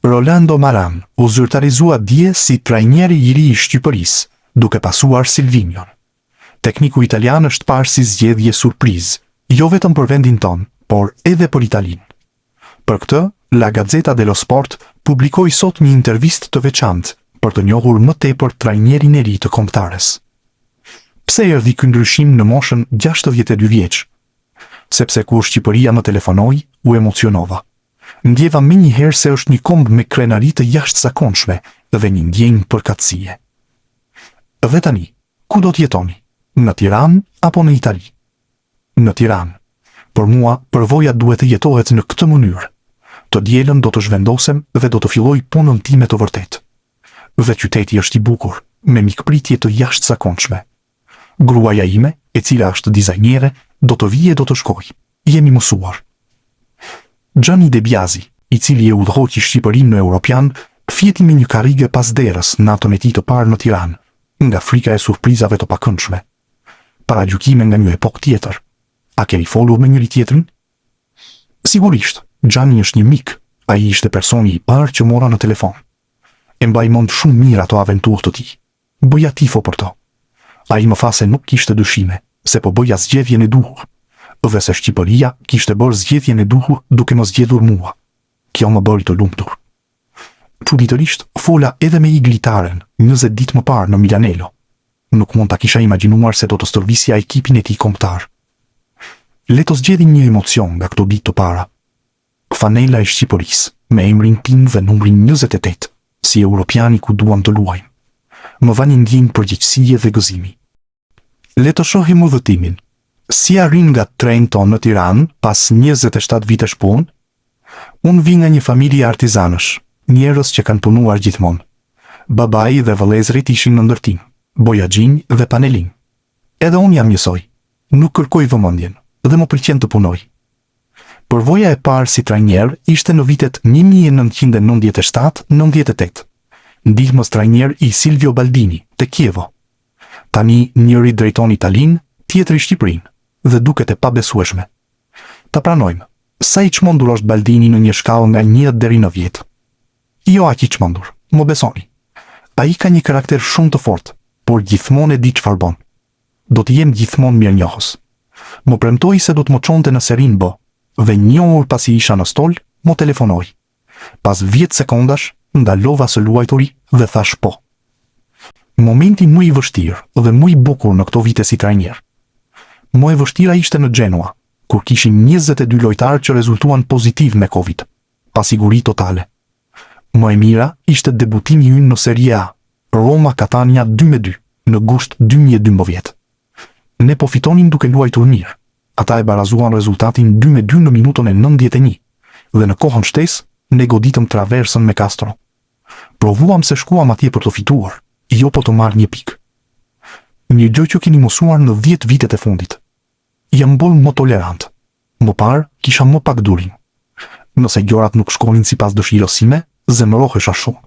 Rolando Maran u zyrtarizua dje si trajneri i ri i Shqipërisë, duke pasuar Silvinion. Tekniku italian është parë si zgjedhje surprizë, jo vetëm për vendin ton, por edhe për Italinë. Për këtë, La Gazzetta dello Sport publikoi sot një intervistë të veçantë për të njohur më tepër trajnerin e ri të kombëtares. Pse erdhi ky ndryshim në moshën 62 vjeç? Sepse kur Shqipëria më telefonoi, u emocionova. Ndjeva me njëherë se është një kombë me krenari të jashtëzakonshme dhe një ndjenjë përkatësie. Dhe tani, ku do të jetoni? Në Tiranë apo në Itali? Në Tiranë. Për mua, përvoja duhet të jetohet në këtë mënyrë. Të dielën do të zhvendosem dhe do të filloj punën time të vërtetë. Dhe qyteti është i bukur, me mikpritje të jashtëzakonshme. Gruaja ime, e cila është dizajnere, do të vijë e do të shkojë. Jemi mësuar. Gianni De Biasi, i cili e udhëhoqi Shqipërinë në Europian, fjeti me një karrige pas derës natën e tij të parë në Tiranë, nga frika e surprizave të pakëndshme. Paragjykime nga një epokë tjetër. A keni folur me njëri tjetrin? Sigurisht, Gianni është një mik, ai ishte personi i parë që mora në telefon. E mbaj mend shumë mirë ato aventurë të tij. Bëja tifo për to. Ai më tha se nuk kishte dyshime, se po bëja zgjedhjen e duhur, dhe se Shqipëria kishte bërë zgjedhjen e duhur duke më zgjedhur mua. Kjo më bëri të lumtur. Çuditërisht, fola edhe me iglitaren 20 ditë më parë në Milanello. Nuk mund ta kisha imagjinuar se do të stërvisja ekipin e tij kombëtar. Le të zgjedhim një emocion nga këto ditë të para. Fanela e Shqipërisë, me emrin tim dhe numrin 28, si europiani ku duam të luajmë. Më va një ndjenjë përgjegjësie dhe gëzimi. Le të shohim udhëtimin. Si arrin nga Trento në Tiranë pas 27 vitesh punë? Unë vi nga një familje artizanësh, njerëz që kanë punuar gjithmonë. Babai dhe vëllezërit ishin në ndërtim, bojaxhin dhe panelin. Edhe unë jam njësoj. Nuk kërkoj vëmendjen dhe më pëlqen të punoj. Përvoja e parë si trajner ishte në vitet 1997-98. Ndihmës trajner i Silvio Baldini, te Kievo. Tani njëri drejton Italinë, tjetri Shqipërinë, dhe duket e pabesueshme. Ta pranojmë, sa i çmendur është Baldini në një shkallë nga 1 deri në 10. Jo aq i çmendur, më besoni. Ai ka një karakter shumë të fortë, por gjithmonë e di çfarë bën. Do të jem gjithmonë mirënjohës. Më premtoi se do të më çonte në Serie B, dhe një orë pasi isha në stol, më telefonoi. Pas 10 sekondash, ndalova së luajturi dhe thash po. Momenti më i vështirë dhe më i bukur në këto vite si trajner. Më e vështira ishte në Genoa, kur kishim 22 lojtarë që rezultuan pozitiv me Covid, pa siguri totale. Më e mira ishte debutimi ynë në Serie A, Roma Catania 2-2, në gusht 2012. Ne po fitonim duke luajtur mirë. Ata e barazuan rezultatin 2-2 në minutën e 91, dhe në kohën shtesë ne goditëm traversën me Castro. Provuam se shkuam atje për të fituar, jo po të marrë një pikë. Një gjë që keni mësuar në 10 vitet e fundit. Jam bërë më tolerant. Më parë, kisha më pak durim. Nëse gjërat nuk shkonin sipas dëshirës sime, zemërohesha shumë.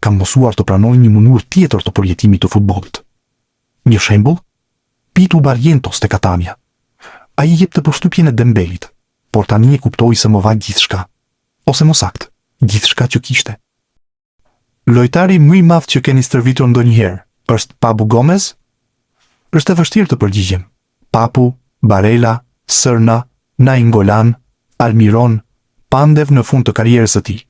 Kam mësuar të pranoj një mënyrë tjetër të përjetimit të futbollit. Një shembull, Pitu Barrientos te Catania. Ai jep të përshtypjen e Dembelit, por tani e kuptoi se më va gjithçka. Ose më saktë, gjithçka që kishte. Lojtari më i madh që keni stërvitur ndonjëherë është Papu Gomez? Është e vështirë të përgjigjem. Papu, Barella, Serna, Nainggolan, Almiron, Pandev në fund të karrierës së tij.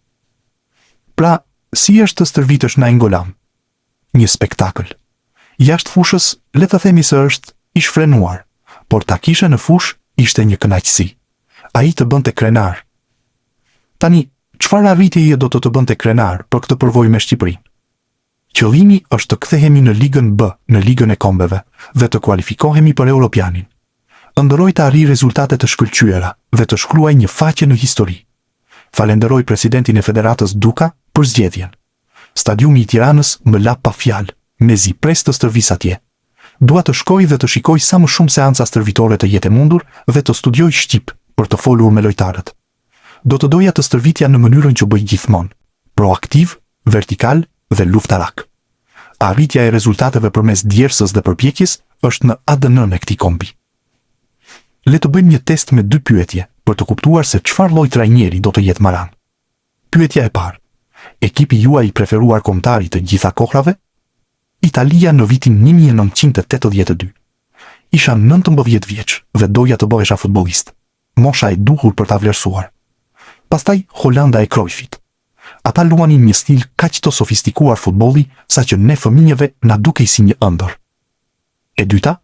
Pra, si është të stërvitësh Nainggolan? Një spektakël. Jashtë fushës, le të themi se është i shfrenuar, por ta kishe në fushë ishte një kënaqësi. Ai të bënte krenar. Tani, çfarë arritjeje do të bënte krenar për këtë përvojë me Shqipërinë? Qëllimi është të kthehemi në Ligën B, në Ligën e Kombeve, dhe të kualifikohemi për Europianin. Ëndërroj të arrijë rezultate të shkëlqyera dhe të shkruaj një faqe në histori. Falenderoj presidentin e Federatës Duka për zgjedhjen. Stadiumi i Tiranës më la pa fjalë, mezi pres të stërvis atje. Dua të shkoj dhe të shikoj sa më shumë seanca stërvitore të jetë mundur dhe të studioj shqip për të folur me lojtarët. Do të doja të stërvitja në mënyrën që bëj gjithmonë, proaktiv, vertikal dhe luftarak. Arritja e rezultateve përmes djersës dhe përpjekjes është në ADN-n e këtij kombi. Le të bëjmë një test me 2 pyetje për të kuptuar se çfarë lloj trajneri do të jetë Maran. Pyetja e parë: Ekipi juaj i preferuar kombëtar i të gjitha kohrave? Italia në vitin 1982. Isha 19 vjeç dhe doja të bëhesha futbollist. Mosha e duhur për ta vlerësuar. Pastaj Holanda e Cruyffit. Ata luanin një stil kaq të sofistikuar futbolli saqë ne fëmijëve na dukej si një ëndër. E dyta,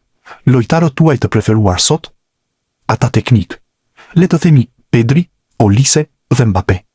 lojtarët tuaj të preferuar sot? Ata teknik. Le të themi Pedri, Olise dhe Mbappé.